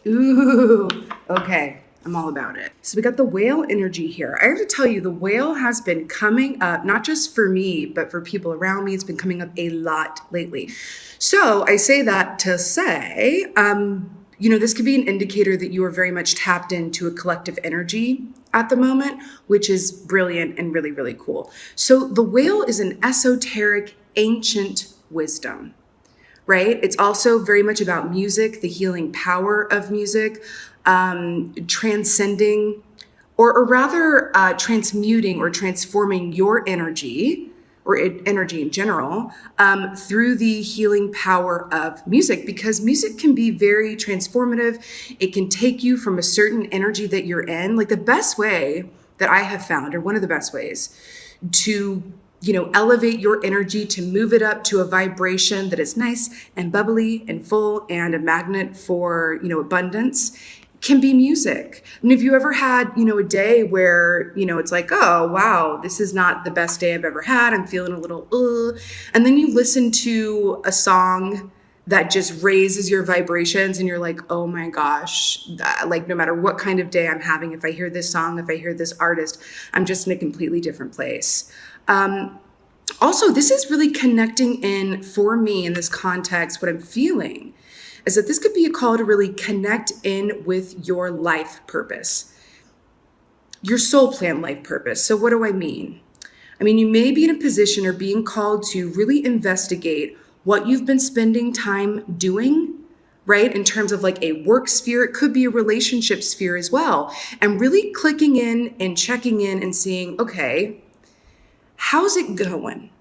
Ooh, okay. I'm all about it. So we got the whale energy here. I have to tell you, the whale has been coming up, not just for me, but for people around me. It's been coming up a lot lately. So I say that to say, this could be an indicator that you are very much tapped into a collective energy at the moment, which is brilliant and really, really cool. So the whale is an esoteric, ancient wisdom, right? It's also very much about music, the healing power of music, transcending, or rather transmuting or transforming your energy or energy in general through the healing power of music, because music can be very transformative. It can take you from a certain energy that you're in. Like the best way that I have found, or one of the best ways to elevate your energy, to move it up to a vibration that is nice and bubbly and full and a magnet for, abundance, can be music. And if you ever had, a day where, it's like, oh, wow, this is not the best day I've ever had. I'm feeling a little, and then you listen to a song that just raises your vibrations and you're like, oh my gosh, like no matter what kind of day I'm having, if I hear this song, if I hear this artist, I'm just in a completely different place. Also, this is really connecting in for me in this context. What I'm feeling is that this could be a call to really connect in with your life purpose, your soul plan life purpose. So what do I mean? I mean, you may be in a position or being called to really investigate what you've been spending time doing, right? In terms of like a work sphere, it could be a relationship sphere as well. And really clicking in and checking in and seeing, okay, how's it going?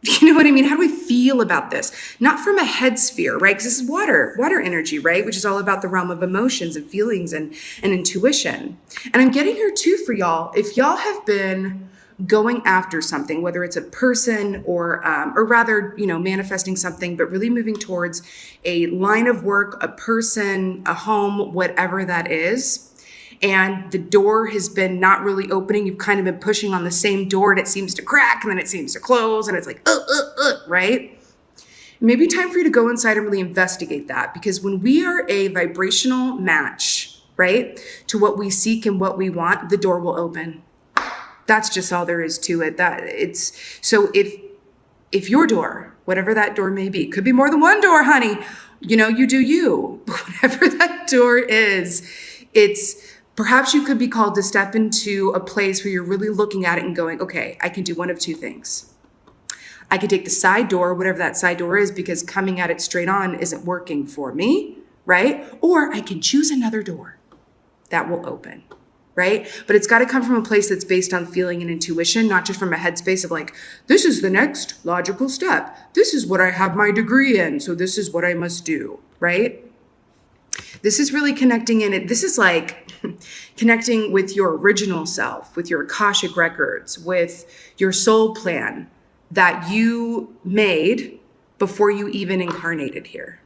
You know what I mean? How do I feel about this? Not from a head sphere, right? Because this is water energy, right? Which is all about the realm of emotions and feelings and intuition. And I'm getting here too for y'all. If y'all have been going after something, whether it's a person or rather, manifesting something, but really moving towards a line of work, a person, a home, whatever that is, and the door has been not really opening. You've kind of been pushing on the same door and it seems to crack and then it seems to close and it's like, right? Maybe time for you to go inside and really investigate that, because when we are a vibrational match, right, to what we seek and what we want, the door will open. That's just all there is to it. So if your door, whatever that door may be, could be more than one door, honey, you do you, whatever that door is, perhaps you could be called to step into a place where you're really looking at it and going, okay, I can do one of two things. I could take the side door, whatever that side door is, because coming at it straight on isn't working for me, right? Or I can choose another door that will open, right? But it's got to come from a place that's based on feeling and intuition, not just from a headspace of like, this is the next logical step. This is what I have my degree in, so this is what I must do, right? This is really connecting in it. This is like connecting with your original self, with your Akashic records, with your soul plan that you made before you even incarnated here,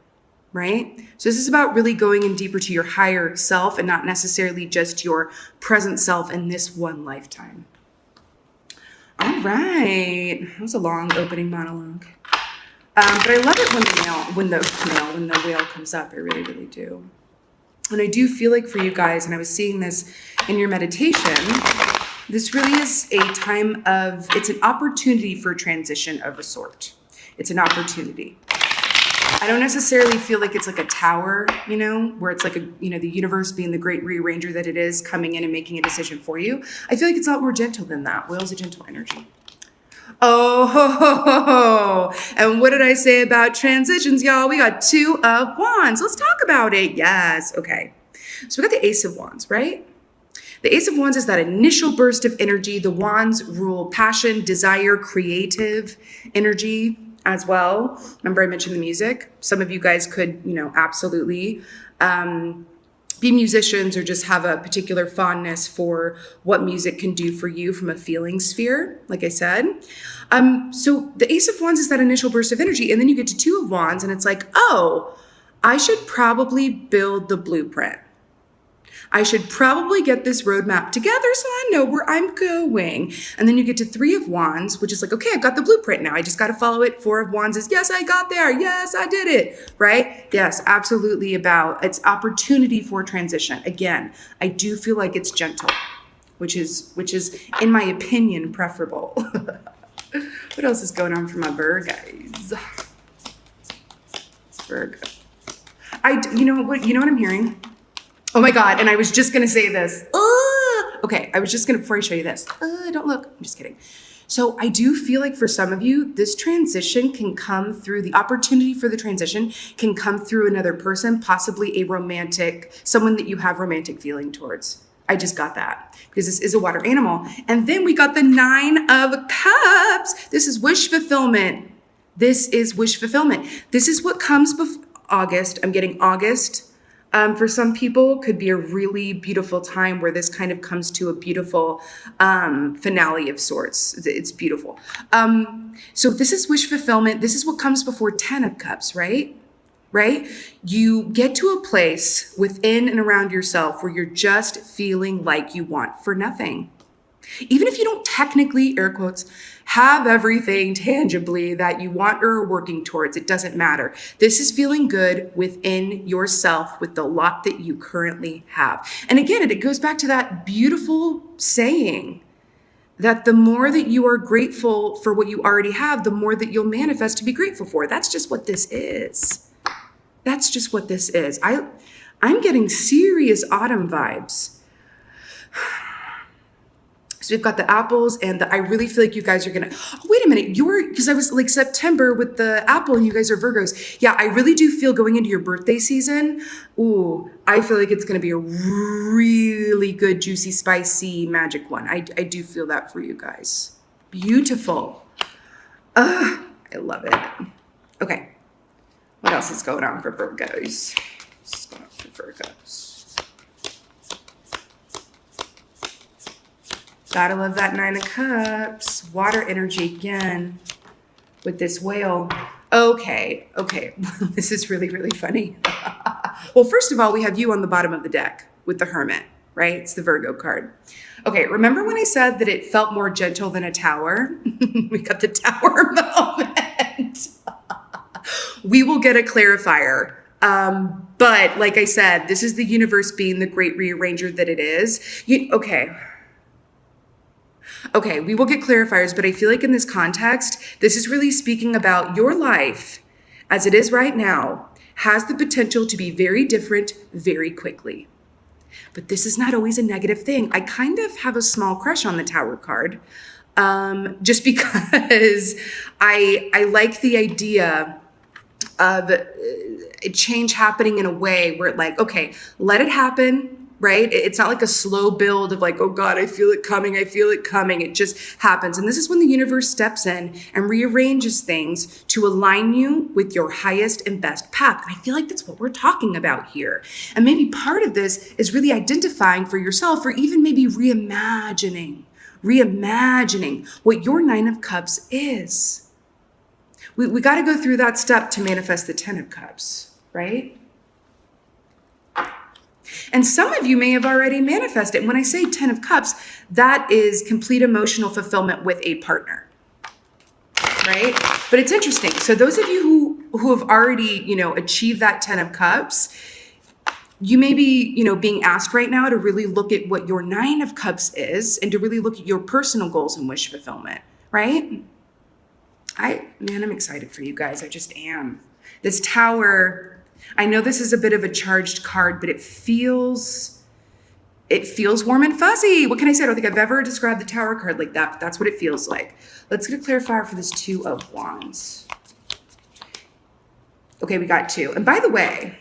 right? So this is about really going in deeper to your higher self and not necessarily just your present self in this one lifetime. All right. That was a long opening monologue. But I love it when the whale comes up. I really, really do. And I do feel like for you guys, and I was seeing this in your meditation, this really is a time of, it's an opportunity for transition of a sort. It's an opportunity. I don't necessarily feel like it's like a tower, where it's like the universe being the great rearranger that it is, coming in and making a decision for you. I feel like it's a lot more gentle than that. Whale's a gentle energy. Oh, and what did I say about transitions, y'all? We got 2 of Wands. Let's talk about it. Yes. Okay. So we got the Ace of Wands, right? The Ace of Wands is that initial burst of energy. The Wands rule passion, desire, creative energy as well. Remember I mentioned the music. Some of you guys could, absolutely be musicians or just have a particular fondness for what music can do for you from a feeling sphere, like I said. So the Ace of Wands is that initial burst of energy. And then you get to 2 of Wands and it's like, oh, I should probably build the blueprint. I should probably get this roadmap together so I know where I'm going. And then you get to 3 of Wands, which is like, okay, I've got the blueprint now. I just got to follow it. 4 of Wands is, yes, I got there. Yes, I did it. Right? Yes, absolutely it's opportunity for transition. Again, I do feel like it's gentle, which is, in my opinion, preferable. What else is going on for my Virgos? Virgo. You know what I'm hearing? Oh my God, and I was just gonna say this. Okay, before I show you this, don't look, I'm just kidding. So I do feel like for some of you, this transition can come through, the opportunity for the transition can come through another person, possibly someone that you have romantic feeling towards. I just got that because this is a water animal. And then we got the 9 of Cups. This is wish fulfillment. This is wish fulfillment. This is what comes before August. I'm getting August. For some people, could be a really beautiful time where this kind of comes to a beautiful finale of sorts. It's beautiful. So this is wish fulfillment. This is what comes before 10 of Cups, right? Right? You get to a place within and around yourself where you're just feeling like you want for nothing. Even if you don't technically, air quotes, have everything tangibly that you want or are working towards, it doesn't matter. This is feeling good within yourself with the lot that you currently have. And again, it goes back to that beautiful saying that the more that you are grateful for what you already have, the more that you'll manifest to be grateful for. That's just what this is. That's just what this is. I'm getting serious autumn vibes. So we've got the apples and I really feel like you guys are gonna, wait a minute, because I was like September with the apple and you guys are Virgos. Yeah, I really do feel going into your birthday season, ooh, I feel like it's gonna be a really good, juicy, spicy, magic one. I do feel that for you guys. Beautiful. I love it. Okay, what else is going on for Virgos? What's going on for Virgos? Gotta love that 9 of Cups. Water energy again with this whale. Okay. This is really, really funny. Well, first of all, we have you on the bottom of the deck with the Hermit, right? It's the Virgo card. Okay, remember when I said that it felt more gentle than a tower? We got the tower moment. We will get a clarifier. But like I said, this is the universe being the great rearranger that it is. Okay, we will get clarifiers, but I feel like in this context, this is really speaking about your life as it is right now has the potential to be very different very quickly. But this is not always a negative thing. I kind of have a small crush on the Tower card just because I like the idea of a change happening in a way where okay, let it happen. Right? It's not like a slow build of like, oh God, I feel it coming. It just happens. And this is when the universe steps in and rearranges things to align you with your highest and best path. And I feel like that's what we're talking about here. And maybe part of this is really identifying for yourself or even maybe reimagining what your 9 of Cups is. We got to go through that step to manifest the 10 of Cups, right? And some of you may have already manifested. And when I say 10 of Cups, that is complete emotional fulfillment with a partner, right? But it's interesting. So those of you who have already, achieved that 10 of Cups, you may be, being asked right now to really look at what your 9 of Cups is and to really look at your personal goals and wish fulfillment, right? I'm excited for you guys. I just am. This Tower, I know this is a bit of a charged card, but it feels warm and fuzzy. What can I say? I don't think I've ever described the Tower card like that, but that's what it feels like. Let's get a clarifier for this 2 of Wands. Okay, we got 2. And by the way,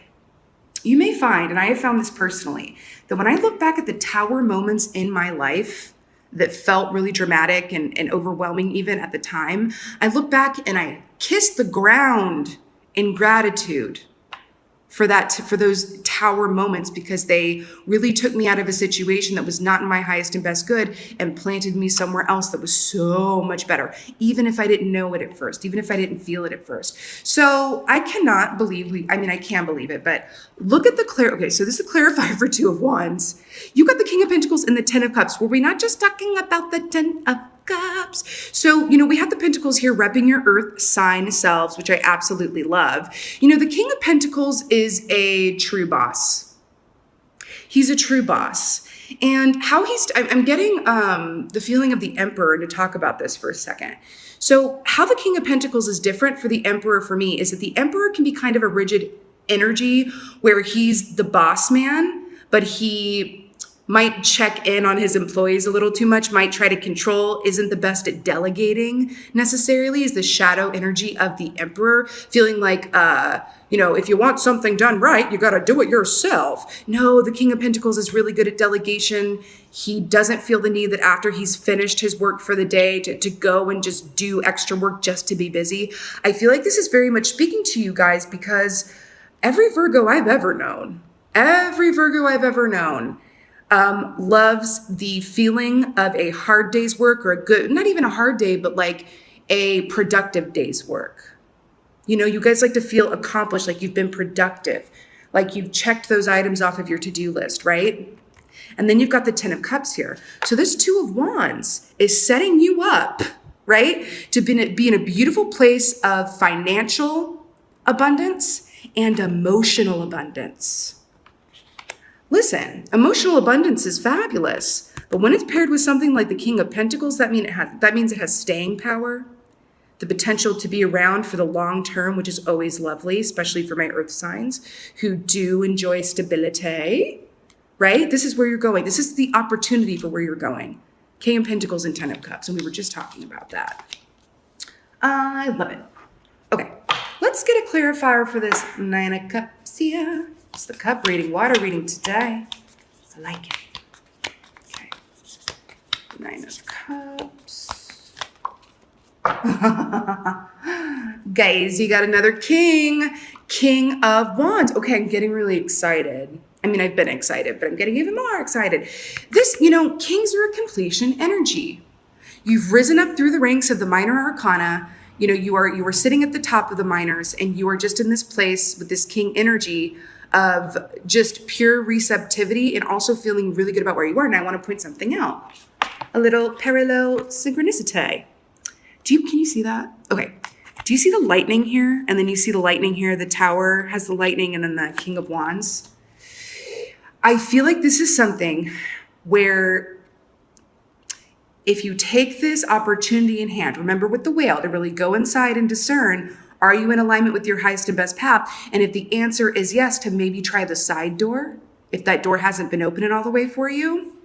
you may find, and I have found this personally, that when I look back at the Tower moments in my life that felt really dramatic and overwhelming even at the time, I look back and I kiss the ground in gratitude for those tower moments, because they really took me out of a situation that was not in my highest and best good and planted me somewhere else that was so much better, even if I didn't know it at first, even if I didn't feel it at first. So I cannot believe I can believe it, but look at okay, so this is a clarifier for Two of Wands. You got the King of Pentacles and the Ten of Cups. Were we not just talking about the Ten of Cups? So, we have the Pentacles here repping your earth sign selves, which I absolutely love. The King of Pentacles is a true boss. He's a true boss. And I'm getting the feeling of the Emperor to talk about this for a second. So how the King of Pentacles is different for the Emperor for me is that the Emperor can be kind of a rigid energy where he's the boss man, but he might check in on his employees a little too much, might try to control, isn't the best at delegating necessarily, is the shadow energy of the Emperor, feeling like, if you want something done right, you got to do it yourself. No, the King of Pentacles is really good at delegation. He doesn't feel the need that after he's finished his work for the day to go and just do extra work just to be busy. I feel like this is very much speaking to you guys because every Virgo I've ever known, loves the feeling of a hard day's work, or a good, not even a hard day, but like a productive day's work. You guys like to feel accomplished, like you've been productive, like you've checked those items off of your to-do list, right? And then you've got the Ten of Cups here. So this Two of Wands is setting you up, right? To be in a beautiful place of financial abundance and emotional abundance. Listen, emotional abundance is fabulous, but when it's paired with something like the King of Pentacles, that means it has staying power, the potential to be around for the long term, which is always lovely, especially for my earth signs who do enjoy stability, right? This is where you're going. This is the opportunity for where you're going. King of Pentacles and Ten of Cups, and we were just talking about that. I love it. Okay, let's get a clarifier for this Nine of Cups here. It's the cup reading, water reading today. I like it. Okay. Nine of Cups. Guys, you got another king. King of Wands. Okay, I'm getting really excited. I've been excited, but I'm getting even more excited. This, kings are a completion energy. You've risen up through the ranks of the minor arcana. You are sitting at the top of the minors, and you are just in this place with this king energy of just pure receptivity and also feeling really good about where you are. And I want to point something out. A little parallel synchronicity. Can you see that? Okay. Do you see the lightning here? And then you see the lightning here. The tower has the lightning and then the King of Wands. I feel like this is something where if you take this opportunity in hand, remember with the whale, to really go inside and discern, are you in alignment with your highest and best path? And if the answer is yes, to maybe try the side door, if that door hasn't been opening all the way for you.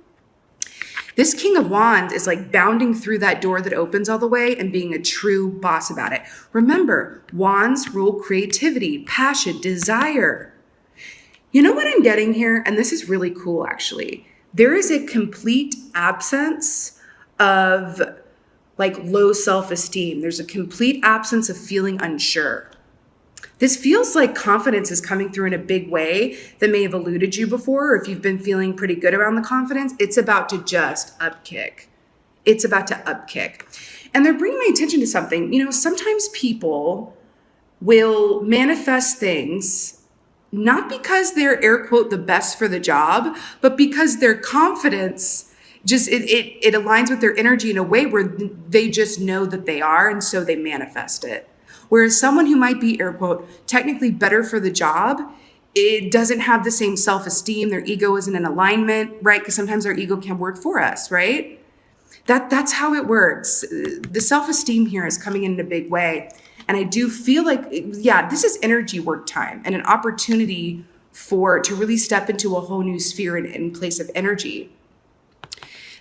This King of Wands is like bounding through that door that opens all the way and being a true boss about it. Remember, Wands rule creativity, passion, desire. You know what I'm getting here? And this is really cool, actually. There is a complete absence of low self-esteem. There's a complete absence of feeling unsure. This feels like confidence is coming through in a big way that may have eluded you before, or if you've been feeling pretty good around the confidence, it's about to just upkick. It's about to upkick. And they're bringing my attention to something. Sometimes people will manifest things not because they're, air quote, the best for the job, but because their confidence just it aligns with their energy in a way where they just know that they are, and so they manifest it. Whereas someone who might be, air quote, technically better for the job, it doesn't have the same self-esteem. Their ego isn't in alignment, right? Because sometimes our ego can work for us, right? That's how it works. The self-esteem here is coming in a big way. And I do feel like, yeah, this is energy work time and an opportunity to really step into a whole new sphere in place of energy.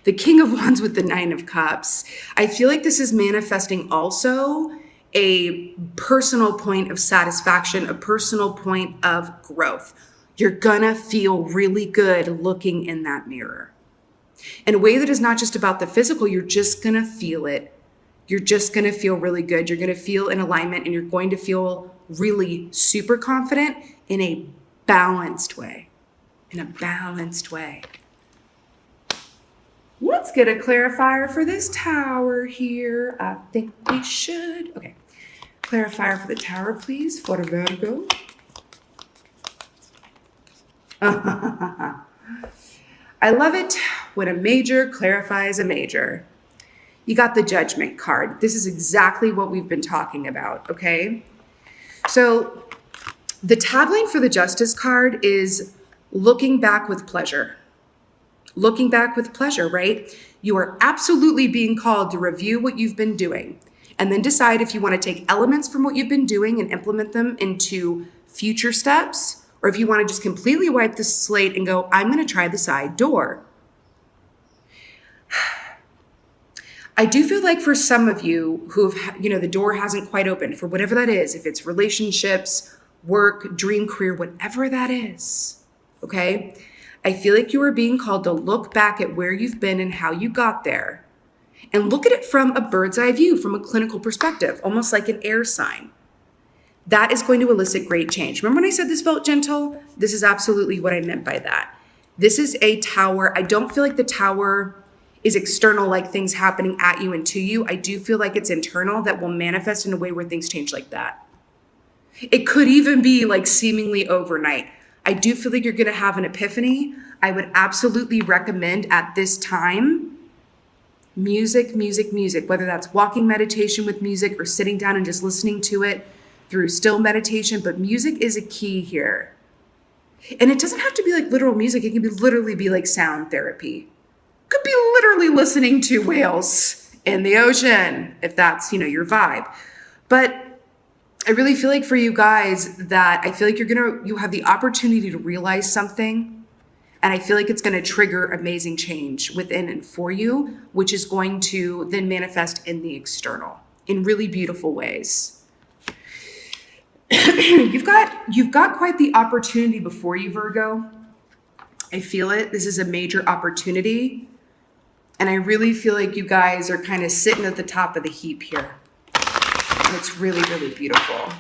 The King of Wands with the Nine of Cups. I feel like this is manifesting also a personal point of satisfaction, a personal point of growth. You're gonna feel really good looking in that mirror. In a way that is not just about the physical, you're just gonna feel it. You're just gonna feel really good. You're gonna feel in alignment, and you're going to feel really super confident in a balanced way. In a balanced way. Let's get a clarifier for this tower here. I think we should. Okay. Clarifier for the tower, please, for Virgo. I love it when a major clarifies a major. You got the Judgment card. This is exactly what we've been talking about, okay? So the tagline for the Justice card is looking back with pleasure. Looking back with pleasure, right? You are absolutely being called to review what you've been doing and then decide if you want to take elements from what you've been doing and implement them into future steps, or if you want to just completely wipe the slate and go, I'm going to try the side door. I do feel like for some of you who have, the door hasn't quite opened for whatever that is, if it's relationships, work, dream career, whatever that is, okay? I feel like you are being called to look back at where you've been and how you got there and look at it from a bird's eye view, from a clinical perspective, almost like an air sign. That is going to elicit great change. Remember when I said this felt gentle? This is absolutely what I meant by that. This is a tower. I don't feel like the tower is external, like things happening at you and to you. I do feel like it's internal that will manifest in a way where things change like that. It could even be like seemingly overnight. I do feel like you're going to have an epiphany. I would absolutely recommend at this time, music, whether that's walking meditation with music or sitting down and just listening to it through still meditation, but music is a key here. And it doesn't have to be like literal music. It can literally be like sound therapy. Could be literally listening to whales in the ocean, if that's, your vibe. But I really feel like for you guys that I feel like you have the opportunity to realize something. And I feel like it's going to trigger amazing change within and for you, which is going to then manifest in the external in really beautiful ways. You've got quite the opportunity before you, Virgo. I feel it. This is a major opportunity. And I really feel like you guys are kind of sitting at the top of the heap here. And it's really, really beautiful.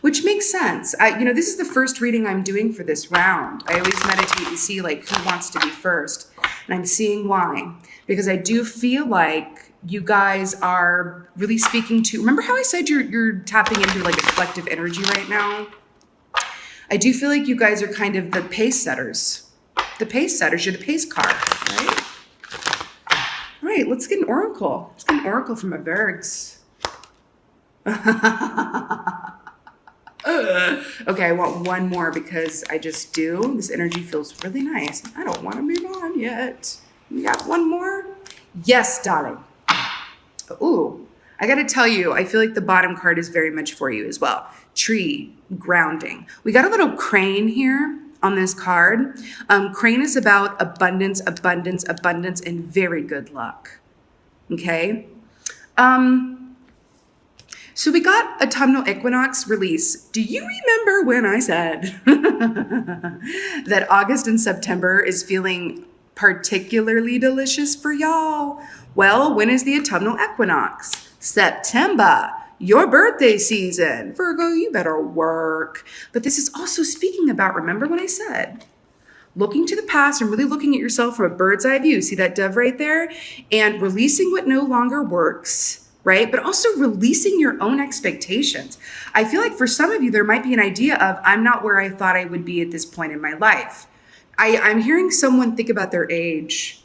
Which makes sense. This is the first reading I'm doing for this round. I always meditate and see like who wants to be first. And I'm seeing why. Because I do feel like you guys are really speaking to, remember how I said you're tapping into like a collective energy right now? I do feel like you guys are kind of the pace setters. The pace setters, you're the pace car, right? All right, let's get an oracle. Let's get an oracle from a Virgs. Okay, I want one more because I just do. This energy feels really nice. I don't want to move on yet. You got one more? Yes, darling. Ooh, I got to tell you, I feel like the bottom card is very much for you as well. Tree, grounding. We got a little crane here on this card. Crane is about abundance, and very good luck. Okay? So we got autumnal equinox release. Do you remember when I said that August and September is feeling particularly delicious for y'all? Well, when is the autumnal equinox? September, your birthday season. Virgo, you better work. But this is also speaking about, remember what I said? Looking to the past and really looking at yourself from a bird's eye view. See that dove right there? And releasing what no longer works, right? But also releasing your own expectations. I feel like for some of you, there might be an idea of, I'm not where I thought I would be at this point in my life. I'm hearing someone think about their age.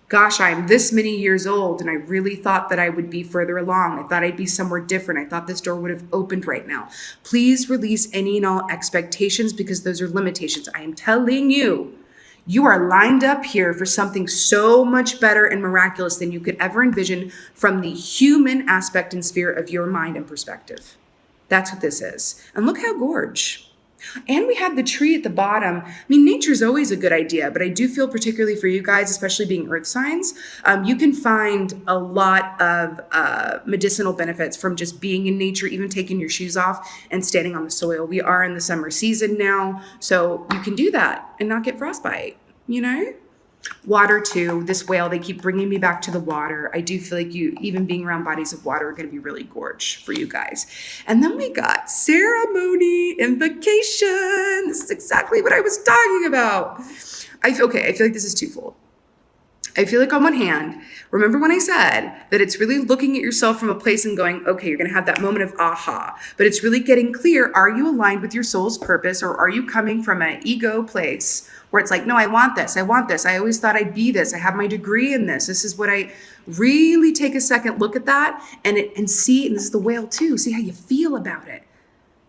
Gosh, I'm this many years old and I really thought that I would be further along. I thought I'd be somewhere different. I thought this door would have opened right now. Please release any and all expectations because those are limitations. I am telling you, you are lined up here for something so much better and miraculous than you could ever envision from the human aspect and sphere of your mind and perspective. That's what this is. And look how gorge. And we had the tree at the bottom. I mean, nature's always a good idea, but I do feel particularly for you guys, especially being earth signs, you can find a lot of medicinal benefits from just being in nature, even taking your shoes off and standing on the soil. We are in the summer season now, so you can do that and not get frostbite, you know? Water too. This whale, they keep bringing me back to the water. I do feel like you, even being around bodies of water, are going to be really gorge for you guys. And then we got ceremony, invocation. This is exactly what I was talking about. I feel like this is twofold. I feel like on one hand, remember when I said that it's really looking at yourself from a place and going, okay, you're going to have that moment of aha, but it's really getting clear. Are you aligned with your soul's purpose, or are you coming from an ego place where it's like, no, I want this. I want this. I always thought I'd be this. I have my degree in this. This is what I really take a second look at that and see. And this is the whale too. See how you feel about it.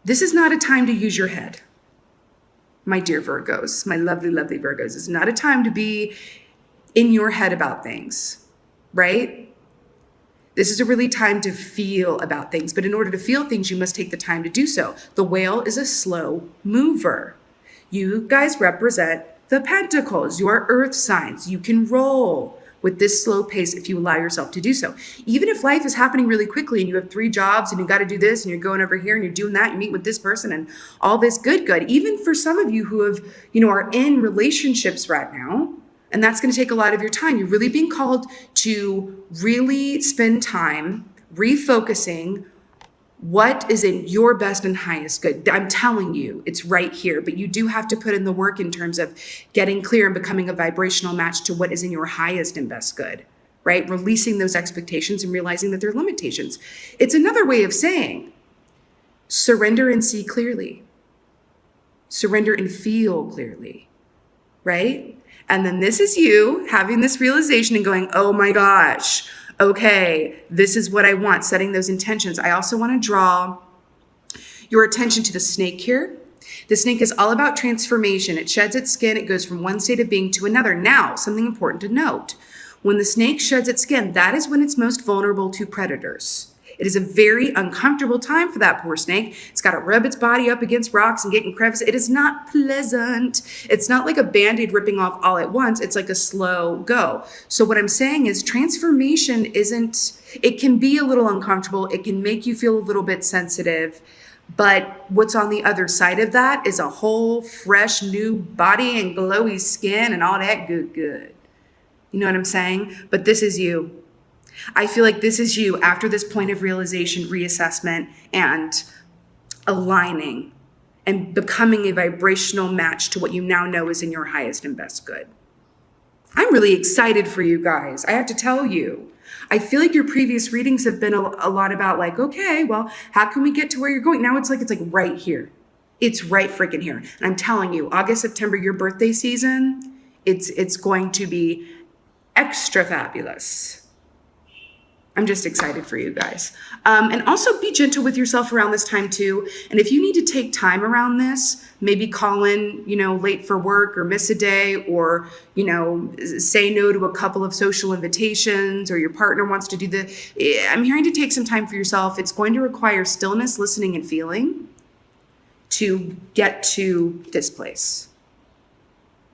This is not a time to use your head. My dear Virgos, my lovely, lovely Virgos, it's not a time to be in your head about things, right? This is a really time to feel about things, but in order to feel things, you must take the time to do so. The whale is a slow mover. You guys represent the pentacles, your earth signs. You can roll with this slow pace if you allow yourself to do so. Even if life is happening really quickly and you have 3 jobs and you got to do this and you're going over here and you're doing that, you meet with this person and all this good. Even for some of you who have, are in relationships right now, and that's going to take a lot of your time. You're really being called to really spend time refocusing what is in your best and highest good. I'm telling you, it's right here, but you do have to put in the work in terms of getting clear and becoming a vibrational match to what is in your highest and best good, right? Releasing those expectations and realizing that they're limitations. It's another way of saying surrender and see clearly. Surrender and feel clearly, right? And then this is you having this realization and going, oh my gosh, okay, this is what I want, setting those intentions. I also want to draw your attention to the snake here. The snake is all about transformation. It sheds its skin. It goes from one state of being to another. Now, something important to note. When the snake sheds its skin, that is when it's most vulnerable to predators. It is a very uncomfortable time for that poor snake. It's got to rub its body up against rocks and get in crevices. It is not pleasant. It's not like a Band-Aid ripping off all at once. It's like a slow go. So what I'm saying is transformation it can be a little uncomfortable. It can make you feel a little bit sensitive. But what's on the other side of that is a whole fresh new body and glowy skin and all that good. You know what I'm saying? But this is you. I feel like this is you after this point of realization, reassessment, and aligning and becoming a vibrational match to what you now know is in your highest and best good. I'm really excited for you guys. I have to tell you, I feel like your previous readings have been a lot about like, okay, well, how can we get to where you're going? Now it's like right here. It's right freaking here. And I'm telling you, August, September, your birthday season, it's going to be extra fabulous. I'm just excited for you guys. And also be gentle with yourself around this time too. And if you need to take time around this, maybe call in, late for work or miss a day or, say no to a couple of social invitations or your partner wants to do I'm hearing to take some time for yourself. It's going to require stillness, listening, and feeling to get to this place.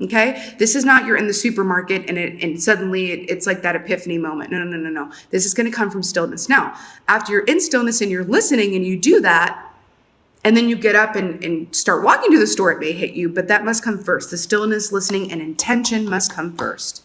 Okay, this is not you're in the supermarket and suddenly it's like that epiphany moment. No. This is going to come from stillness. Now, after you're in stillness and you're listening and you do that, and then you get up and start walking to the store, it may hit you, but that must come first. The stillness, listening, and intention must come first.